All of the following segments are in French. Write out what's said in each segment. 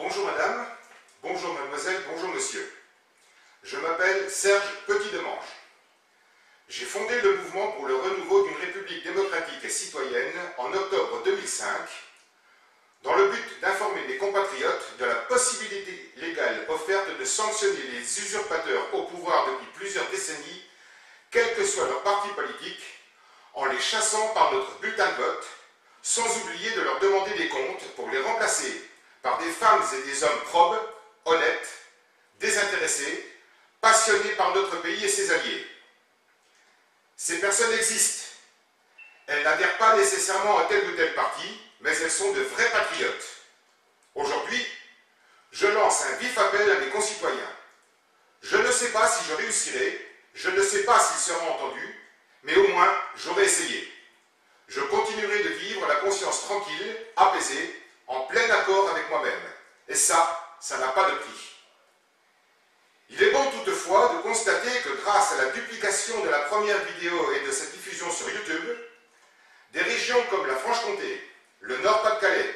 Bonjour madame, bonjour mademoiselle, bonjour monsieur. Je m'appelle Serge Petit-Demange. J'ai fondé le mouvement pour le renouveau d'une république démocratique et citoyenne en octobre 2005 dans le but d'informer mes compatriotes de la possibilité légale offerte de sanctionner les usurpateurs au pouvoir depuis plusieurs décennies, quel que soit leur parti politique, en les chassant par notre bulletin de vote, sans oublier de leur demander des comptes pour les remplacer par des femmes et des hommes probes, honnêtes, désintéressés, passionnés par notre pays et ses alliés. Ces personnes existent. Elles n'adhèrent pas nécessairement à tel ou tel parti, mais elles sont de vrais patriotes. Aujourd'hui, je lance un vif appel à mes concitoyens. Je ne sais pas si je réussirai, je ne sais pas s'ils seront entendus, mais au moins j'aurai essayé. Je continuerai de vivre la conscience tranquille, apaisée, en plein accord avec moi-même. Et ça n'a pas de prix. Il est bon toutefois de constater que grâce à la duplication de la première vidéo et de sa diffusion sur YouTube, des régions comme la Franche-Comté, le Nord-Pas-de-Calais,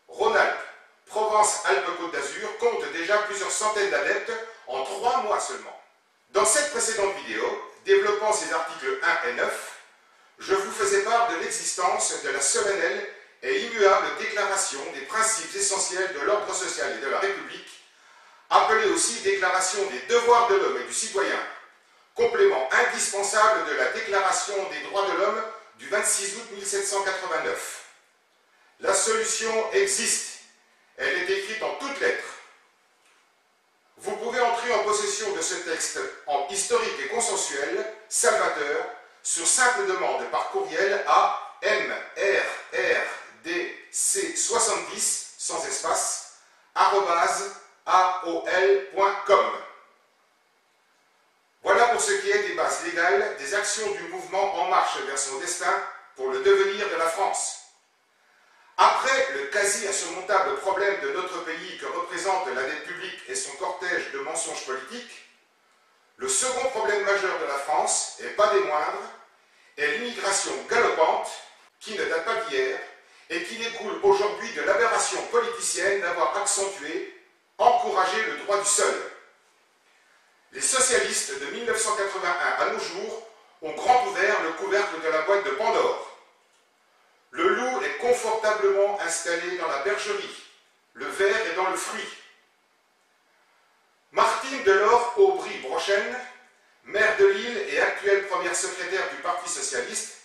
Rhône-Alpes, Provence-Alpes-Côte d'Azur comptent déjà plusieurs centaines d'adeptes en 3 mois seulement. Dans cette précédente vidéo, développant ces articles 1 et 9, je vous faisais part de l'existence de la solennelle et immuable déclaration des principes essentiels de l'ordre social et de la République, appelée aussi déclaration des devoirs de l'homme et du citoyen, complément indispensable de la déclaration des droits de l'homme du 26 août 1789. La solution existe, elle est écrite en toutes lettres. Vous pouvez entrer en possession de ce texte en historique et consensuel, salvateur, sur simple demande par courriel à mrrdc70 sans espace @aol.com. Voilà pour ce qui est des bases légales des actions du mouvement En Marche vers son destin pour le devenir de la France. Après le quasi insurmontable problème de notre pays que représente la dette publique et son cortège de mensonges politiques, le second problème majeur de la France, et pas des moindres, est l'immigration galopante qui ne date pas d'hier et qui découle aujourd'hui de l'aberration politicienne d'avoir accentué, encouragé le droit du sol. Les socialistes de 1981 à nos jours ont grand ouvert le couvercle de la boîte de Pandore. Le loup est confortablement installé dans la bergerie, le ver est dans le fruit. Martine Delors-Aubry-Brochen, maire de Lille et actuelle première secrétaire du Parti socialiste,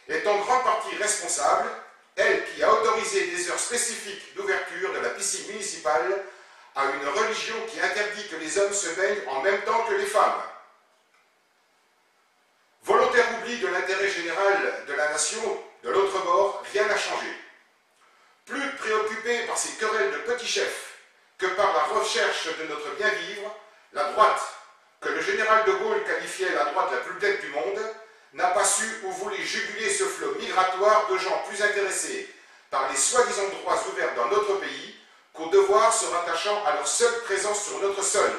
est en grande partie responsable, elle qui a autorisé des heures spécifiques d'ouverture de la piscine municipale à une religion qui interdit que les hommes se baignent en même temps que les femmes. Volontaire oubli de l'intérêt général de la nation, de l'autre bord, rien n'a changé. Plus préoccupé par ces querelles de petits chefs que par la recherche de notre bien-vivre, la droite, que le général de Gaulle qualifiait la droite la plus tête du monde, n'a pas su ou voulu juguler ce flot migratoire de gens plus intéressés par les soi-disant droits ouverts dans notre pays qu'au devoir se rattachant à leur seule présence sur notre sol.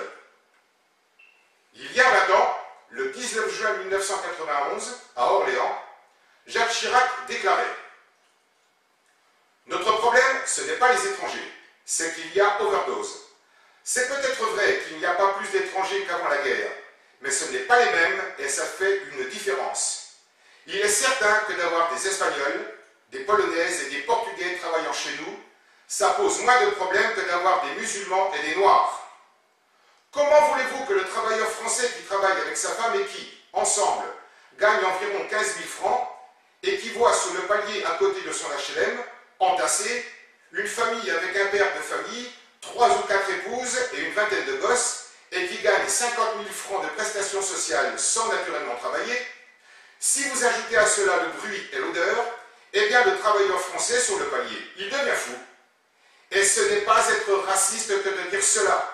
Il y a 20 ans, le 19 juin 1991, à Orléans, Jacques Chirac déclarait « Notre problème, ce n'est pas les étrangers, c'est qu'il y a overdose. C'est peut-être vrai qu'il n'y a pas plus d'étrangers qu'avant la guerre, mais ce n'est pas les mêmes et ça fait une différence. Il est certain que d'avoir des Espagnols, des Polonaises et des Portugais travaillant chez nous, ça pose moins de problèmes que d'avoir des musulmans et des noirs. Comment voulez-vous que le travailleur français qui travaille avec sa femme et qui, ensemble, gagne environ 15 000 francs et qui voit sur le palier à côté de son HLM, entassé, une famille avec un père de famille, 3 ou 4 épouses et une vingtaine de gosses, et qui gagne 50 000 francs de prestations sociales sans naturellement travailler, si vous ajoutez à cela le bruit et l'odeur, eh bien le travailleur français sur le palier, il devient fou. Et ce n'est pas être raciste que de dire cela.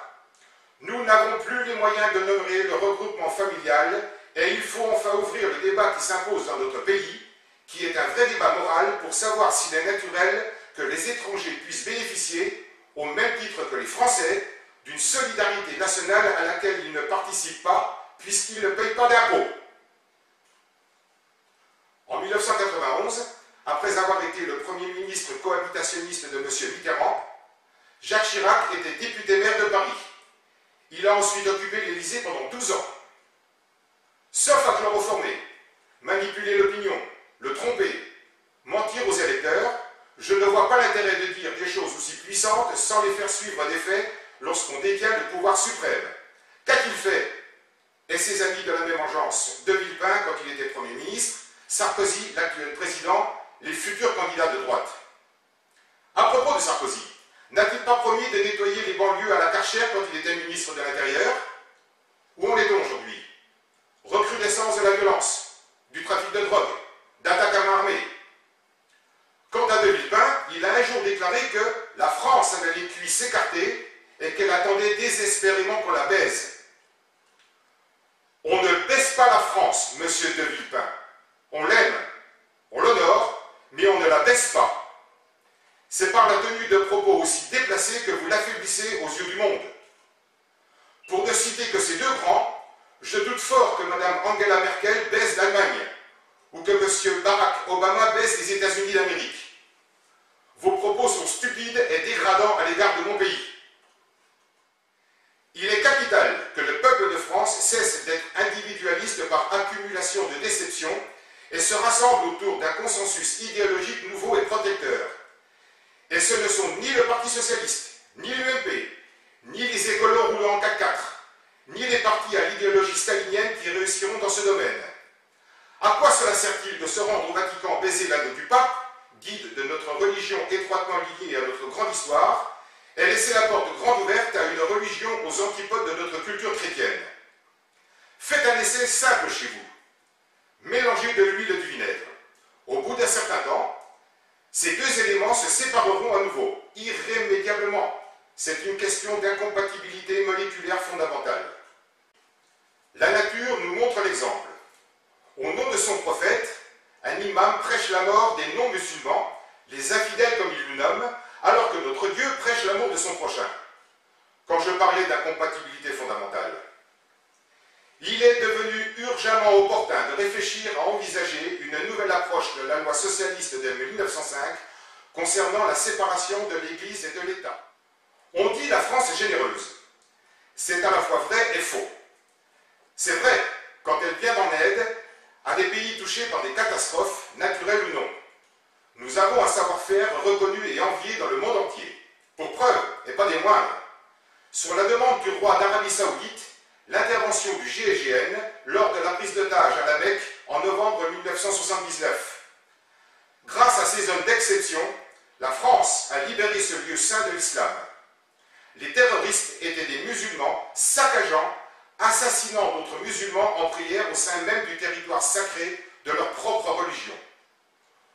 Nous n'avons plus les moyens de nommer le regroupement familial et il faut enfin ouvrir le débat qui s'impose dans notre pays, qui est un vrai débat moral pour savoir s'il est naturel que les étrangers puissent bénéficier, au même titre que les Français, d'une solidarité nationale à laquelle ils ne participent pas puisqu'ils ne payent pas d'impôts. En 1991, après avoir été le premier ministre cohabitationniste de M. Mitterrand, Jacques Chirac était député-maire de Paris. Il a ensuite occupé l'Élysée pendant 12 ans. Sauf à chloroformer, manipuler l'opinion, le tromper, mentir aux électeurs, je ne vois pas l'intérêt de dire des choses aussi puissantes sans les faire suivre des faits lorsqu'on détient le pouvoir suprême. Qu'a-t-il fait? Et ses amis de la même engeance, De Villepin quand il était Premier ministre, Sarkozy, l'actuel président, les futurs candidats de droite. À propos de Sarkozy, n'a-t-il pas promis de nettoyer les banlieues à la Karcher quand il était ministre de l'Intérieur? Où en est-on aujourd'hui? Recrudescence de la violence, du trafic de drogue, d'attaques à main armée. Quant à De Villepin, il a un jour déclaré que la France avait les cuisses s'écarter et qu'elle attendait désespérément qu'on la baise. On ne baisse pas la France, monsieur De Villepin. On l'aime, on l'honore, mais on ne la baisse pas. C'est par la tenue de propos aussi déplacés que vous l'affaiblissez aux yeux du monde. Pour ne citer que ces deux grands, je doute fort que Mme Angela Merkel baisse l'Allemagne ou que M. Barack Obama baisse les États-Unis d'Amérique. Vos propos sont stupides et dégradants à l'égard de mon pays. Il est capital que le peuple de France cesse d'être individualiste par accumulation de déceptions et se rassemble autour d'un consensus idéologique nouveau et protecteur. Et ce ne sont ni le Parti Socialiste, ni l'UMP, ni les écolos roulant en 4x4, ni les partis à l'idéologie stalinienne qui réussiront dans ce domaine. À quoi cela sert-il de se rendre au Vatican baiser l'anneau du pape, guide de notre religion étroitement liée à notre grande histoire, et laisser la porte grande ouverte à une religion aux antipodes de notre culture chrétienne? Faites un essai simple chez vous. Mélangez de l'huile et du vinaigre. Au bout d'un certain temps, ces deux éléments se sépareront à nouveau, irrémédiablement. C'est une question d'incompatibilité moléculaire fondamentale. La nature nous montre l'exemple. Au nom de son prophète, un imam prêche la mort des non-musulmans, les infidèles comme il le nomme, alors que notre Dieu prêche l'amour de son prochain. Quand je parlais d'incompatibilité fondamentale, il est devenu urgemment opportun de réfléchir à envisager une nouvelle approche de la loi socialiste de 1905 concernant la séparation de l'Église et de l'État. On dit la France est généreuse. C'est à la fois vrai et faux. C'est vrai quand elle vient en aide à des pays touchés par des catastrophes, naturelles ou non. Nous avons un savoir-faire reconnu et envié dans le monde entier. Pour preuve, et pas des moindres, sur la demande du roi d'Arabie Saoudite, l'intervention du GIGN lors de la prise d'otage à la Mecque en novembre 1979. Grâce à ces hommes d'exception, la France a libéré ce lieu saint de l'islam. Les terroristes étaient des musulmans saccageant, assassinant d'autres musulmans en prière au sein même du territoire sacré de leur propre religion.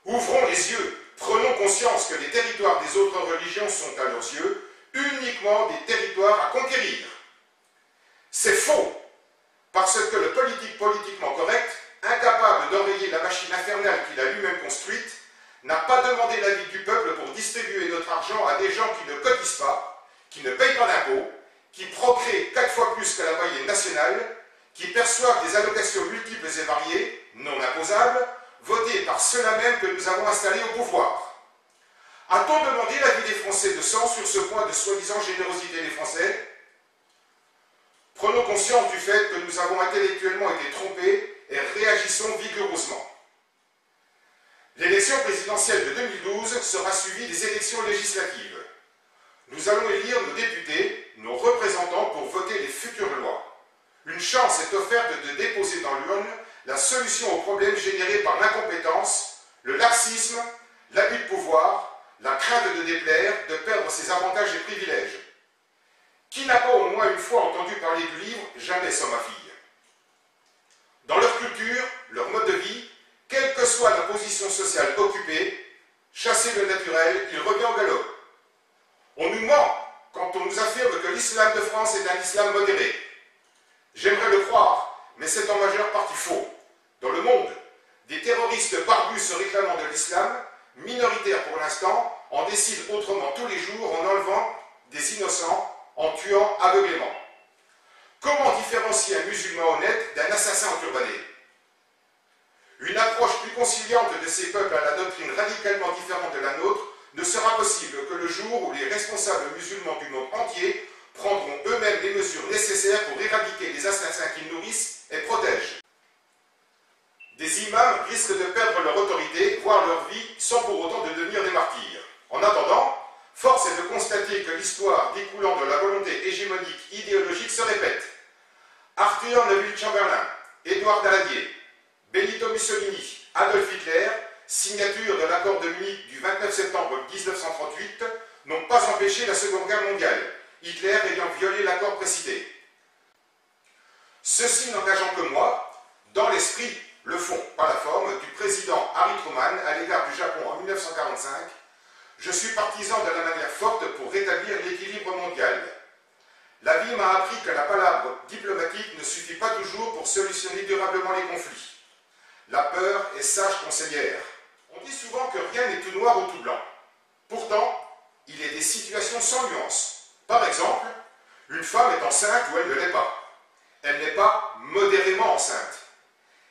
Ouvrons les yeux, prenons conscience que les territoires des autres religions sont à leurs yeux uniquement des territoires à conquérir. C'est faux, parce que le politique politiquement correct, incapable d'enrayer la machine infernale qu'il a lui-même construite, n'a pas demandé l'avis du peuple pour distribuer notre argent à des gens qui ne cotisent pas, qui ne payent pas d'impôts, qui procréent 4 fois plus que la moyenne nationale, qui perçoivent des allocations multiples et variées, non imposables, votées par ceux-là même que nous avons installés au pouvoir. A-t-on demandé l'avis des Français de sang sur ce point de soi-disant générosité des Français? Prenons conscience du fait que nous avons intellectuellement été trompés et réagissons vigoureusement. L'élection présidentielle de 2012 sera suivie des élections législatives. Nous allons élire nos députés, nos représentants pour voter les futures lois. Une chance est offerte de déposer dans l'urne la solution aux problèmes générés par l'incompétence, le laxisme, l'abus de pouvoir, la crainte de déplaire, de perdre ses avantages et privilèges. Qui n'a pas au moins une fois entendu parler du livre « Jamais sans ma fille » ? Dans leur culture, leur mode de vie, quelle que soit la position sociale occupée, chasser le naturel, il revient au galop. On nous ment quand on nous affirme que l'islam de France est un islam modéré. J'aimerais le croire, mais c'est en majeure partie faux. Dans le monde, des terroristes barbus se réclamant de l'islam, minoritaires pour l'instant, en décident autrement tous les jours en enlevant des innocents, en tuant aveuglément. Comment différencier un musulman honnête d'un assassin enturbané? Une approche plus conciliante de ces peuples à la doctrine radicalement différente de la nôtre ne sera possible que le jour où les responsables musulmans du monde entier prendront eux-mêmes les mesures nécessaires pour éradiquer les assassins qu'ils nourrissent et protègent. Des imams risquent de perdre leur autorité, voire leur vie, sans pour autant de devenir des martyrs. En attendant, force est de constater que l'histoire découlant de la volonté hégémonique idéologique se répète. Arthur Neville Chamberlain, Édouard Daladier, Benito Mussolini, Adolf Hitler, signature de l'accord de Munich du 29 septembre 1938, n'ont pas empêché la Seconde Guerre mondiale, Hitler ayant violé l'accord précité. Ceci n'engageant que moi, dans l'esprit, le fond, pas la forme, du président Harry Truman à l'égard du Japon en 1945, je suis partisan de la manière forte pour rétablir l'équilibre mondial. La vie m'a appris que la palabre diplomatique ne suffit pas toujours pour solutionner durablement les conflits. La peur est sage conseillère. On dit souvent que rien n'est tout noir ou tout blanc. Pourtant, il y a des situations sans nuance. Par exemple, une femme est enceinte ou elle ne l'est pas. Elle n'est pas modérément enceinte.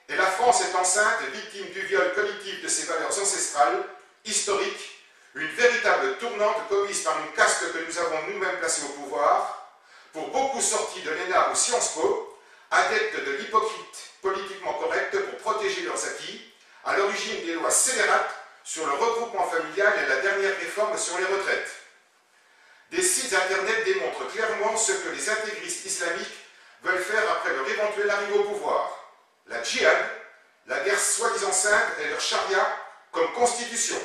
Et la France est enceinte, victime du viol collectif de ses valeurs ancestrales, historiques, une véritable tournante commise par une caste que nous avons nous-mêmes placée au pouvoir, pour beaucoup sortis de l'ENA ou Sciences Po, adeptes de l'hypocrite politiquement correcte pour protéger leurs acquis, à l'origine des lois scélérates sur le regroupement familial et la dernière réforme sur les retraites. Des sites internet démontrent clairement ce que les intégristes islamiques veulent faire après leur éventuelle arrivée au pouvoir. La djihad, la guerre soi-disant sainte et leur charia comme constitution.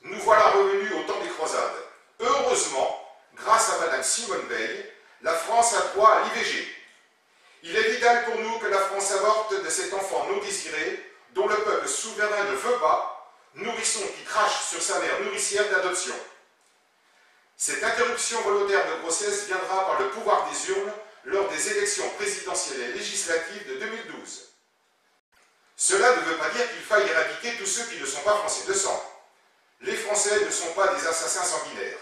Nous voilà revenus au temps des croisades. Heureusement, grâce à Madame Simone Veil, la France a droit à l'IVG. Il est vital pour nous que la France avorte de cet enfant non désiré, dont le peuple souverain ne veut pas, nourrisson qui crache sur sa mère nourricière d'adoption. Cette interruption volontaire de grossesse viendra par le pouvoir des urnes lors des élections présidentielles et législatives de 2012. Cela ne veut pas dire qu'il faille éradiquer tous ceux qui ne sont pas français de sang. Les Français ne sont pas des assassins sanguinaires.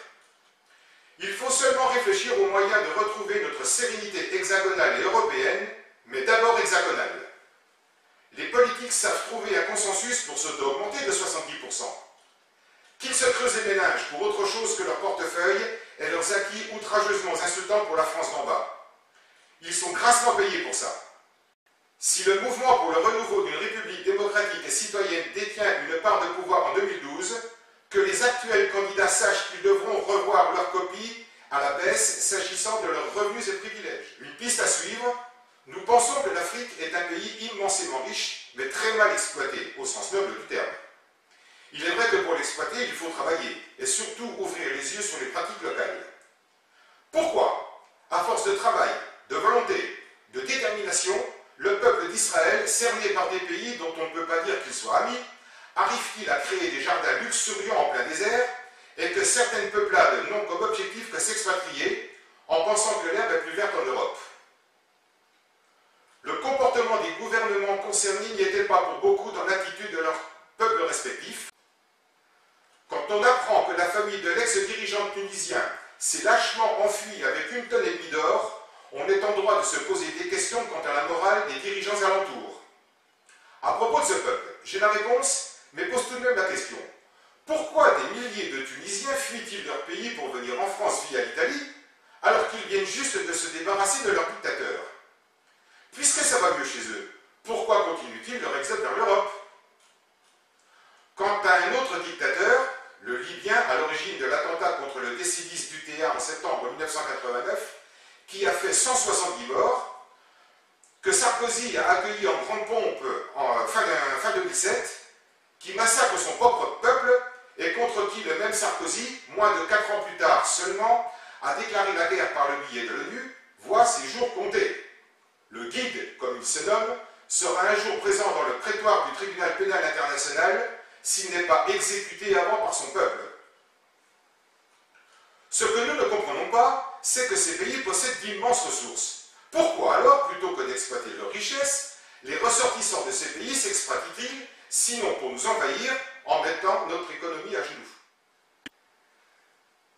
Il faut seulement réfléchir aux moyens de retrouver notre sérénité hexagonale et européenne, mais d'abord hexagonale. Les politiques savent trouver un consensus pour se augmenter de 70%. Qu'ils se creusent les méninges pour autre chose que leur portefeuille et leurs acquis outrageusement insultants pour la France d'en bas. Ils sont grassement payés pour ça. Si le mouvement pour le renouveau d'une république démocratique et citoyenne détient une part de pouvoir en 2012, que les actuels candidats sachent qu'ils devront revoir leur copie à la baisse s'agissant de leurs revenus et privilèges. Une piste à suivre, nous pensons que l'Afrique est un pays immensément riche, mais très mal exploité, au sens noble du terme. Il est vrai que pour l'exploiter, il faut travailler, et surtout ouvrir les yeux sur les pratiques locales. Pourquoi, à force de travail, de volonté, de détermination, le peuple d'Israël, cerné par des pays dont on ne peut pas dire qu'ils soient amis, arrive-t-il à créer des jardins luxuriants en plein désert et que certaines peuplades n'ont comme objectif que s'expatrier en pensant que l'herbe est plus verte en Europe? Le comportement des gouvernements concernés n'y était pas pour beaucoup dans l'attitude de leurs peuples respectifs. Quand on apprend que la famille de l'ex-dirigeant tunisien s'est lâchement enfuie avec 1,5 tonne d'or, on est en droit de se poser des questions quant à la morale des dirigeants alentours. À propos de ce peuple, j'ai la réponse, mais pose tout de même la question. Pourquoi des milliers de Tunisiens fuient-ils leur pays pour venir en France via l'Italie, alors qu'ils viennent juste de se débarrasser de leur dictateur? Puisque ça va mieux chez eux, pourquoi continuent-ils leur exode vers l'Europe? Quant à un autre dictateur, le Libyen à l'origine de l'attentat contre le décidiste d'UTA en septembre 1989, qui a fait 170 morts, que Sarkozy a accueilli en grande pompe en fin 2007, qui massacre son propre peuple et contre qui le même Sarkozy, moins de 4 ans plus tard seulement, a déclaré la guerre par le biais de l'ONU, voit ses jours comptés. Le guide, comme il se nomme, sera un jour présent dans le prétoire du tribunal pénal international s'il n'est pas exécuté avant par son peuple. Ce que nous ne comprenons pas, c'est que ces pays possèdent d'immenses ressources. Pourquoi alors, plutôt que d'exploiter leurs richesses, les ressortissants de ces pays s'exploitent-ils, sinon pour nous envahir, en mettant notre économie à genoux?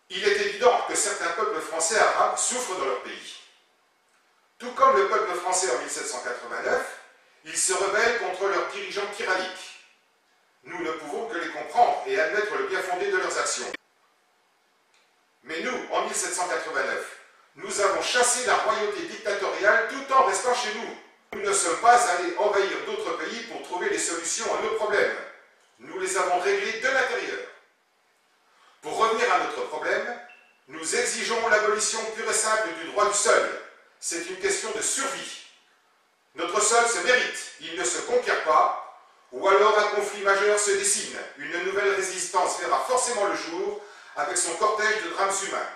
Il est évident que certains peuples français arabes souffrent dans leur pays. Tout comme le peuple français en 1789, ils se rebellent contre leurs dirigeants tyranniques. Nous ne pouvons que les comprendre et admettre le bien fondé de leurs actions. Mais nous, en 1789, nous avons chassé la royauté dictatoriale tout en restant chez nous. Nous ne sommes pas allés envahir d'autres pays pour trouver les solutions à nos problèmes. Nous les avons réglés de l'intérieur. Pour revenir à notre problème, nous exigeons l'abolition pure et simple du droit du sol. C'est une question de survie. Notre sol se mérite, il ne se conquiert pas, ou alors un conflit majeur se dessine. Une nouvelle résistance verra forcément le jour avec son cortège de drames humains.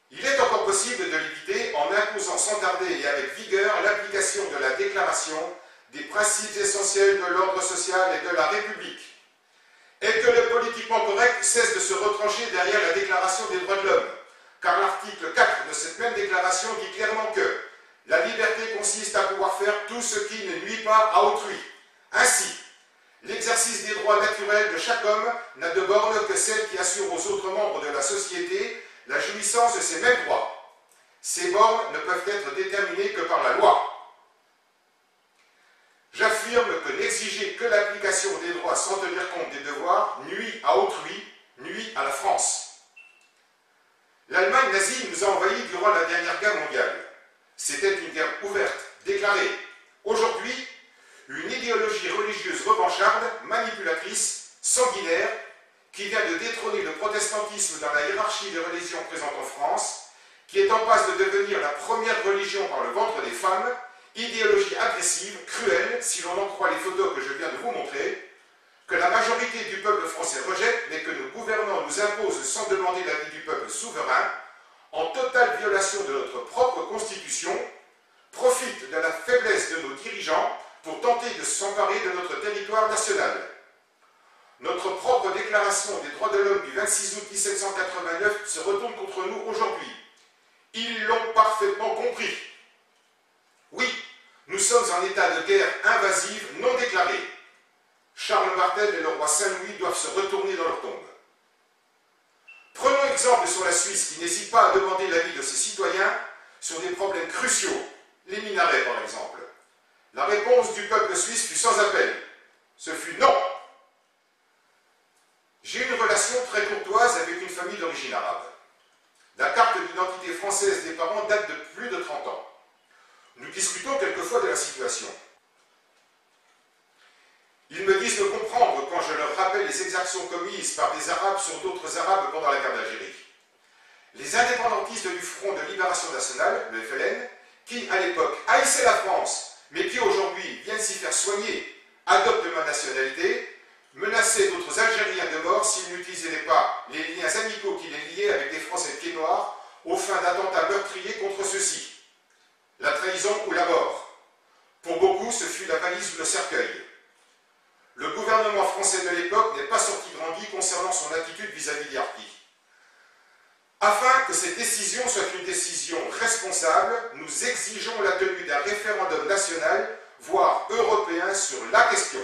Il est encore possible de l'éviter en imposant sans tarder et avec vigueur l'application de la déclaration des principes essentiels de l'ordre social et de la République, et que le politiquement correct cesse de se retrancher derrière la déclaration des droits de l'homme, car l'article 4 de cette même déclaration dit clairement que la liberté consiste à pouvoir faire tout ce qui ne nuit pas à autrui. Ainsi, l'exercice des droits naturels de chaque homme n'a de borne que celle qui assure aux autres membres de la société la jouissance de ces mêmes droits. Ces bornes ne peuvent être déterminées que par la loi. J'affirme que n'exiger que l'application des droits sans tenir compte des devoirs nuit à autrui, nuit à la France. L'Allemagne nazie nous a envahis durant la dernière guerre mondiale. C'était une guerre ouverte, déclarée. Aujourd'hui, une idéologie religieuse revancharde, manipulatrice, sanguinaire, qui vient de détrôner le protestantisme dans la hiérarchie des religions présentes en France, qui est en passe de devenir la première religion par le ventre des femmes, idéologie agressive, cruelle, si l'on en croit les photos que je viens de vous montrer, que la majorité du peuple français rejette, mais que nos gouvernants nous imposent sans demander l'avis du peuple souverain, en totale violation de notre propre constitution, profitent de la faiblesse de nos dirigeants pour tenter de s'emparer de notre territoire national. Notre propre déclaration des droits de l'homme du 26 août 1789 se retourne contre nous aujourd'hui. Ils l'ont parfaitement compris. Oui, nous sommes en état de guerre invasive non déclarée. Charles Martel et le roi Saint-Louis doivent se retourner dans leur tombe. Prenons exemple sur la Suisse qui n'hésite pas à demander l'avis de ses citoyens sur des problèmes cruciaux, les minarets par exemple. La réponse du peuple suisse fut sans appel. Ce fut non. J'ai une relation très courtoise avec une famille d'origine arabe. La carte d'identité française des parents date de plus de 30 ans. Nous discutons quelquefois de la situation. Ils me disent de comprendre quand je leur rappelle les exactions commises par des Arabes sur d'autres Arabes pendant la guerre d'Algérie. Les indépendantistes du Front de Libération Nationale, le FLN, qui à l'époque haïssaient la France, mais qui aujourd'hui viennent s'y faire soigner, adoptent ma nationalité, menaçaient d'autres Algériens de mort s'ils n'utilisaient pas les liens amicaux qui les liaient avec des Français de pieds noirs aux fins d'attentats meurtriers contre ceux-ci. La trahison ou la mort. Pour beaucoup, ce fut la valise ou le cercueil. Le gouvernement français de l'époque n'est pas sorti grandi concernant son attitude vis-à-vis des harkis. Afin que cette décision soit une décision responsable, nous exigeons la tenue d'un référendum national, voire européen, sur la question.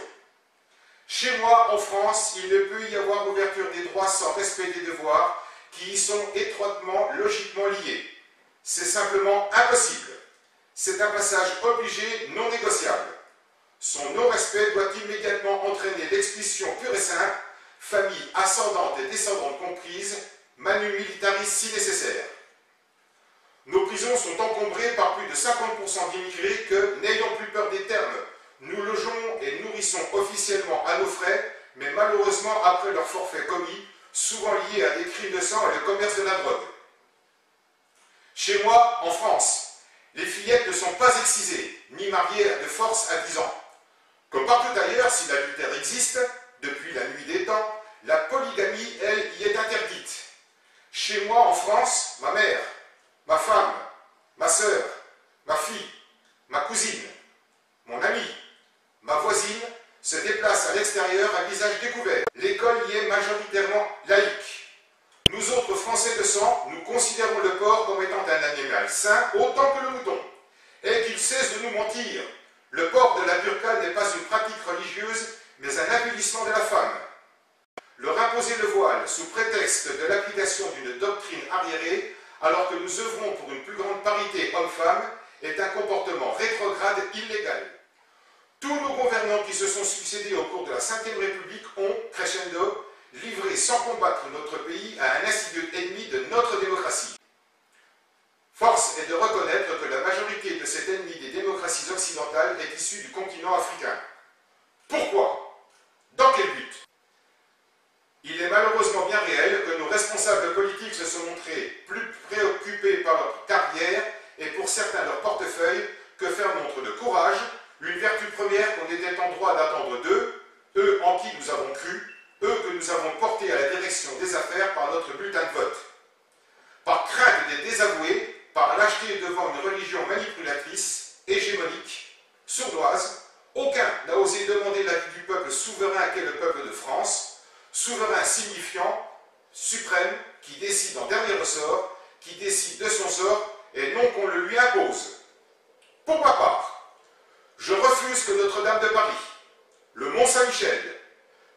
Chez moi, en France, il ne peut y avoir ouverture des droits sans respect des devoirs qui y sont étroitement, logiquement liés. C'est simplement impossible. C'est un passage obligé, non négociable. Son non-respect doit immédiatement entraîner l'expulsion pure et simple, familles ascendantes et descendantes comprises, manu militaris si nécessaire. Nos prisons sont encombrées par plus de 50% d'immigrés que, n'ayant plus peur des termes, nous logeons et nourrissons officiellement à nos frais, mais malheureusement après leurs forfaits commis, souvent liés à des crimes de sang et le commerce de la drogue. Chez moi, en France, les fillettes ne sont pas excisées, ni mariées de force à 10 ans. Comme partout ailleurs, si l'adultère existe, depuis la nuit des temps, la polygamie, elle, y est interdite. Chez moi, en France, ma mère, ma femme, ma sœur, ma fille, ma cousine, mon ami, ma voisine se déplacent à l'extérieur à visage découvert. L'école y est majoritairement laïque. Nous autres Français de sang, nous considérons le porc comme étant un animal sain autant que le mouton. Et qu'il cesse de nous mentir. Le port de la burqa n'est pas une pratique religieuse, mais un avilissement de la femme. Leur imposer le voile sous prétexte de l'application d'une doctrine arriérée, alors que nous œuvrons pour une plus grande parité homme-femme, est un comportement rétrograde illégal. Tous nos gouvernants qui se sont succédés au cours de la Ve République ont, crescendo, livré sans combattre notre pays à un insidieux ennemi de notre démocratie. Force est de reconnaître que la majorité de cet ennemi des démocraties occidentales est issue du continent africain. Pourquoi? Dans quel but? Il est malheureusement bien réel que nos responsables politiques se sont montrés plus préoccupés par leur carrière et pour certains leur portefeuille que faire montre de courage, une vertu première qu'on était en droit d'attendre d'eux, eux en qui nous avons cru, eux que nous avons portés à la direction des affaires par notre bulletin de vote. Par crainte des désavoués, par lâcheté devant une religion manipulatrice, hégémonique, sournoise, aucun n'a osé demander l'avis du peuple souverain qu'est le peuple de France, souverain signifiant, suprême, qui décide en dernier ressort, qui décide de son sort, et non qu'on le lui impose. Pour ma part, je refuse que Notre-Dame de Paris, le Mont-Saint-Michel,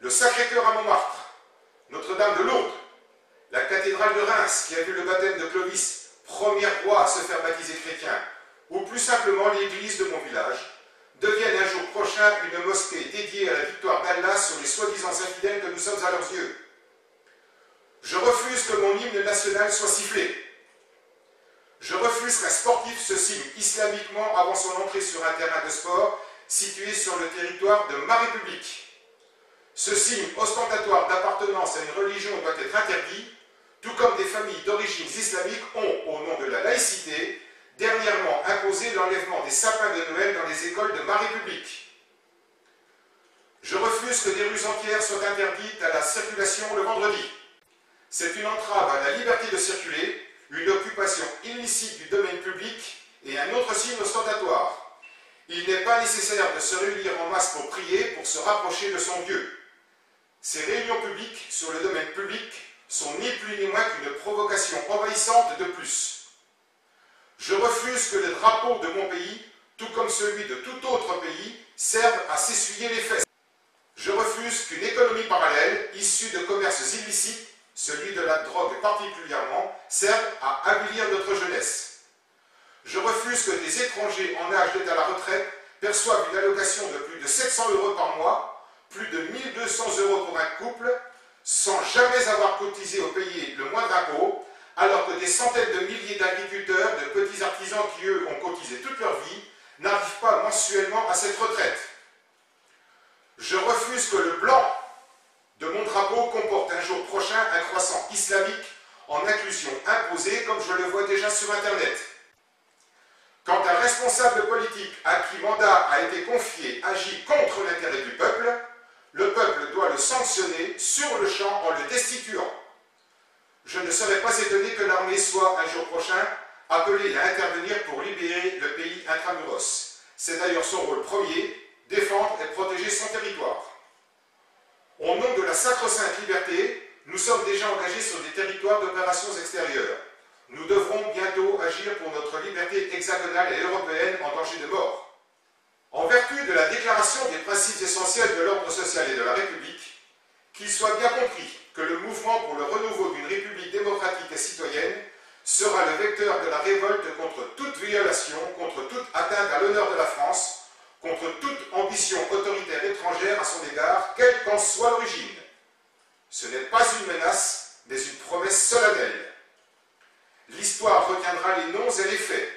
le Sacré-Cœur à Montmartre, Notre-Dame de Lourdes, la cathédrale de Reims qui a vu le baptême de Clovis, premier roi à se faire baptiser chrétien, ou plus simplement l'église de mon village, deviennent un jour prochain une mosquée dédiée à la victoire d'Allah sur les soi-disant infidèles que nous sommes à leurs yeux. Je refuse que mon hymne national soit sifflé. Je refuse qu'un sportif se signe islamiquement avant son entrée sur un terrain de sport situé sur le territoire de ma République. Ce signe ostentatoire d'appartenance à une religion doit être interdit, tout comme des familles d'origine islamique ont, au nom de la laïcité, dernièrement imposé l'enlèvement des sapins de Noël dans les écoles de ma République. Je refuse que des rues entières soient interdites à la circulation le vendredi. C'est une entrave à la liberté de circuler, une occupation illicite du domaine public et un autre signe ostentatoire. Il n'est pas nécessaire de se réunir en masse pour prier, pour se rapprocher de son Dieu. Ces réunions publiques sur le domaine public sont ni plus ni moins qu'une provocation envahissante de plus. Je refuse que le drapeau de mon pays, tout comme celui de tout autre pays, serve à s'essuyer les fesses. Je refuse qu'une économie parallèle, issue de commerces illicites, celui de la drogue particulièrement, serve à avilir notre jeunesse. Je refuse que des étrangers en âge d'être à la retraite perçoivent une allocation de plus de 700 € par mois, plus de 1 200 € pour un couple, sans jamais avoir cotisé au pays le moindre impôt, alors que des centaines de milliers d'agriculteurs, de petits artisans qui, eux, ont cotisé toute leur vie, n'arrivent pas mensuellement à cette retraite. Je refuse que le blanc de mon drapeau comporte un jour prochain un croissant islamique en inclusion imposée, comme je le vois déjà sur Internet. Quand un responsable politique à qui mandat a été confié agit contre l'intérêt du peuple, le peuple doit le sanctionner sur le champ en le destituant. Je ne serais pas étonné que l'armée soit un jour prochain appelée à intervenir pour libérer le pays intramuros. C'est d'ailleurs son rôle premier, défendre et protéger son territoire. Au nom de la sacro-sainte liberté, nous sommes déjà engagés sur des territoires d'opérations extérieures. Nous devrons bientôt agir pour notre liberté hexagonale et européenne en danger de mort. En vertu de la déclaration des principes essentiels de l'ordre social et de la République, qu'il soit bien compris que le mouvement pour le renouveau d'une République démocratique et citoyenne sera le vecteur de la révolte contre toute violation, contre toute atteinte à l'honneur de la France, contre toute ambition autoritaire étrangère à son égard, quelle qu'en soit l'origine. Ce n'est pas une menace, mais une promesse solennelle. L'histoire retiendra les noms et les faits.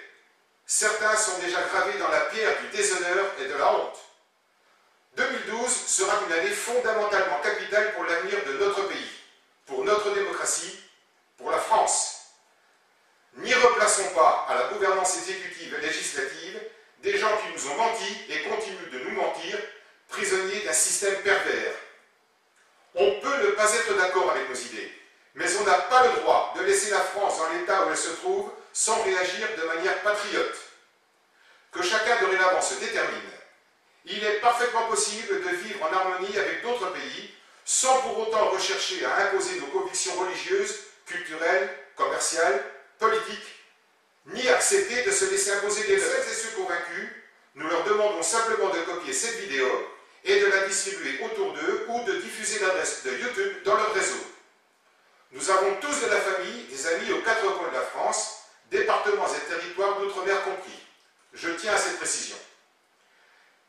Certains sont déjà gravés dans la pierre du déshonneur et de la honte. 2012 sera une année fondamentalement capitale pour l'avenir de notre pays, pour notre démocratie, pour la France. N'y replaçons pas à la gouvernance exécutive et législative des gens qui nous ont menti et continuent de nous mentir, prisonniers d'un système pervers. On peut ne pas être d'accord avec nos idées, mais on n'a pas le droit de laisser la France dans l'état où elle se trouve sans réagir de manière patriote. Que chacun dorénavant se détermine. Il est parfaitement possible de vivre en harmonie avec d'autres pays sans pour autant rechercher à imposer nos convictions religieuses, culturelles, commerciales, politiques, ni accepter de se laisser imposer les leurs. Celles et ceux convaincus, nous leur demandons simplement de copier cette vidéo et de la distribuer autour d'eux ou de diffuser l'adresse de YouTube dans leur réseau. Nous avons tous de la famille, des amis aux quatre coins de la France, départements et territoires d'outre-mer compris. Je tiens à cette précision.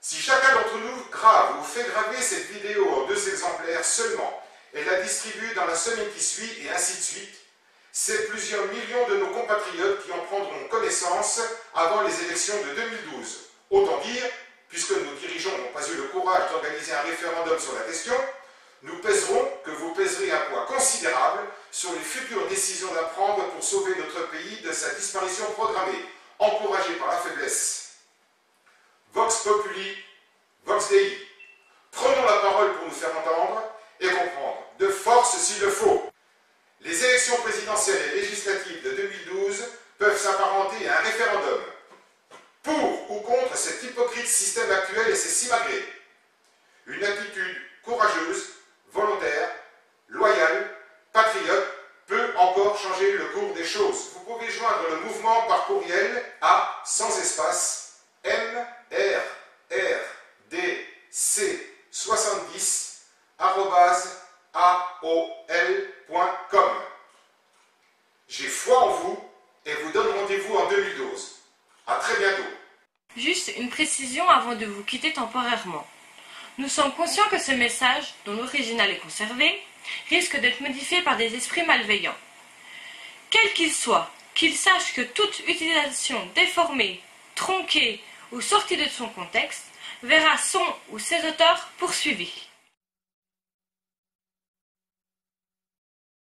Si chacun d'entre nous grave ou fait graver cette vidéo en 2 exemplaires seulement et la distribue dans la semaine qui suit et ainsi de suite, c'est plusieurs millions de nos compatriotes qui en prendront connaissance avant les élections de 2012. Autant dire, puisque nos dirigeants n'ont pas eu le courage d'organiser un référendum sur la question, nous pèserons que vous pèserez un poids considérable sur les futures décisions à prendre pour sauver notre pays de sa disparition programmée, encouragée par la faiblesse. Vox Populi, Vox Dei. Prenons la parole pour nous faire entendre et comprendre, de force s'il le faut. Les élections présidentielles et législatives de 2012 peuvent s'apparenter à un référendum. Pour ou contre cet hypocrite système actuel et ses simagrées. Une attitude courageuse, volontaire, loyale, patriote peut encore changer le cours des choses. Vous pouvez joindre le mouvement par courriel à sans espace mrdc70@aol.com. J'ai foi en vous et vous donne rendez-vous en 2012. À très bientôt. Juste une précision avant de vous quitter temporairement. Nous sommes conscients que ce message, dont l'original est conservé, risque d'être modifié par des esprits malveillants. Quel qu'il soit, qu'ils sachent que toute utilisation déformée, tronquée ou sortie de son contexte verra son ou ses auteurs poursuivis.